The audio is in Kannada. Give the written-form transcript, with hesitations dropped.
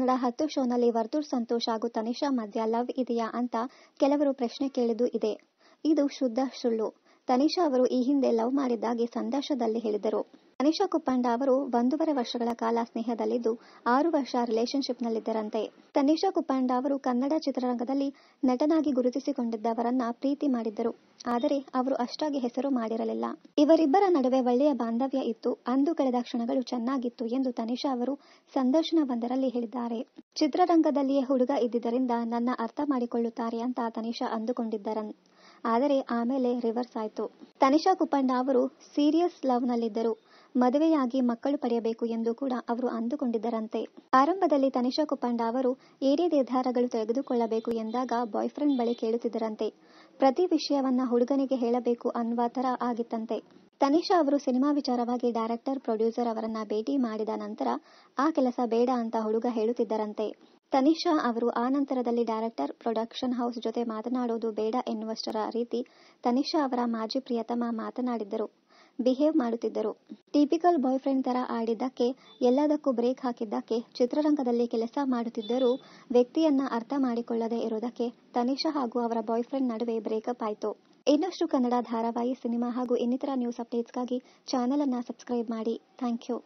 ಕನ್ನಡ 10 ಶೋನಲ್ಲಿ ವರ್ತೂರ್ ಸಂತೋಷ್ ಹಾಗೂ ತನಿಷಾ ಮಧ್ಯ ಲವ್ ಇದೆಯಾ ಅಂತ ಕೆಲವರು ಪ್ರಶ್ನೆ ಕೇಳಿದ್ದು ಇದೆ. ಇದು ಶುದ್ಧ ಸುಳ್ಳು. ತನಿಷಾ ಅವರು ಈ ಹಿಂದೆ ಲವ್ ಮಾಡಿದ್ದಾಗಿ ಸಂದರ್ಶನದಲ್ಲಿ ಹೇಳಿದರು. ತನಿಷಾ ಕುಪ್ಪಂಡ ಅವರು 1.5 ವರ್ಷಗಳ ಕಾಲ ಸ್ನೇಹದಲ್ಲಿದ್ದು 6 ವರ್ಷ ರಿಲೇಶನ್ಶಿಪ್ನಲ್ಲಿದ್ದರಂತೆ. ತನಿಷಾ ಕುಪ್ಪಂಡ ಅವರು ಕನ್ನಡ ಚಿತ್ರರಂಗದಲ್ಲಿ ನಟನಾಗಿ ಗುರುತಿಸಿಕೊಂಡಿದ್ದವರನ್ನ ಪ್ರೀತಿ ಮಾಡಿದ್ದರು. ಆದರೆ ಅವರು ಅಷ್ಟಾಗಿ ಹೆಸರು ಮಾಡಿರಲಿಲ್ಲ. ಇವರಿಬ್ಬರ ನಡುವೆ ಒಳ್ಳೆಯ ಬಾಂಧವ್ಯ ಇತ್ತು. ಅಂದು ಕಳೆದ ಕ್ಷಣಗಳು ಚೆನ್ನಾಗಿತ್ತು ಎಂದು ತನಿಷಾ ಅವರು ಸಂದರ್ಶನವೊಂದರಲ್ಲಿ ಹೇಳಿದ್ದಾರೆ. ಚಿತ್ರರಂಗದಲ್ಲಿಯೇ ಹುಡುಗ ಇದ್ದಿದ್ದರಿಂದ ನನ್ನ ಅರ್ಥ ಮಾಡಿಕೊಳ್ಳುತ್ತಾರೆ ಅಂತ ತನಿಷಾ ಅಂದುಕೊಂಡಿದ್ದರ. ಆದರೆ ಆಮೇಲೆ ರಿವರ್ಸ್ ಆಯ್ತು. ತನಿಷಾ ಕುಪ್ಪಂಡ ಅವರು ಸೀರಿಯಸ್ ಲವ್ ನಲ್ಲಿದ್ದರು. ಮದುವೆಯಾಗಿ ಮಕ್ಕಳು ಪಡೆಯಬೇಕು ಎಂದು ಕೂಡ ಅವರು ಅಂದುಕೊಂಡಿದ್ದರಂತೆ. ಆರಂಭದಲ್ಲಿ ತನಿಷಾ ಕುಪ್ಪಂಡ ಅವರು ಏನೇ ನಿರ್ಧಾರಗಳು ತೆಗೆದುಕೊಳ್ಳಬೇಕು ಎಂದಾಗ ಬಾಯ್ ಫ್ರೆಂಡ್ ಬಳಿ ಕೇಳುತ್ತಿದ್ದರಂತೆ. ಪ್ರತಿ ವಿಷಯವನ್ನ ಹುಡುಗನಿಗೆ ಹೇಳಬೇಕು ಅನ್ನುವ ತರ ಆಗಿತ್ತಂತೆ. ತನಿಷಾ ಅವರು ಸಿನಿಮಾ ವಿಚಾರವಾಗಿ ಡೈರೆಕ್ಟರ್, ಪ್ರೊಡ್ಯೂಸರ್ ಅವರನ್ನ ಭೇಟಿ ಮಾಡಿದ ನಂತರ ಆ ಕೆಲಸ ಬೇಡ ಅಂತ ಹುಡುಗ ಹೇಳುತ್ತಿದ್ದರಂತೆ. ತನಿಷಾ ಅವರು ಆ ನಂತರದಲ್ಲಿ ಡೈರೆಕ್ಟರ್, ಪ್ರೊಡಕ್ಷನ್ ಹೌಸ್ ಜೊತೆ ಮಾತನಾಡೋದು ಬೇಡ ಎನ್ನುವಷ್ಟರ ರೀತಿ ತನಿಷಾ ಅವರ ಮಾಜಿ ಪ್ರಿಯತಮ ಮಾತನಾಡಿದ್ದರು, ಬಿಹೇವ್ ಮಾಡುತ್ತಿದ್ದರು. ಟಿಪಿಕಲ್ ಬಾಯ್ ಫ್ರೆಂಡ್ ತರ ಆಡಿದ್ದಕ್ಕೆ, ಎಲ್ಲದಕ್ಕೂ ಬ್ರೇಕ್ ಹಾಕಿದ್ದಕ್ಕೆ, ಚಿತ್ರರಂಗದಲ್ಲಿ ಕೆಲಸ ಮಾಡುತ್ತಿದ್ದರೂ ವ್ಯಕ್ತಿಯನ್ನ ಅರ್ಥ ಮಾಡಿಕೊಳ್ಳದೆ ಇರೋದಕ್ಕೆ ತನಿಷಾ ಹಾಗೂ ಅವರ ಬಾಯ್ ಫ್ರೆಂಡ್ ನಡುವೆ ಬ್ರೇಕಪ್ ಆಯ್ತು. ಇನ್ನಷ್ಟು ಕನ್ನಡ ಧಾರಾವಾಹಿ, ಸಿನಿಮಾ ಹಾಗೂ ಇನ್ನಿತರ ನ್ಯೂಸ್ ಅಪ್ಡೇಟ್ಸ್ಗಾಗಿ ಚಾನೆಲ್ ಅನ್ನ ಸಬ್ಸ್ಕ್ರೈಬ್ ಮಾಡಿ. Thank you.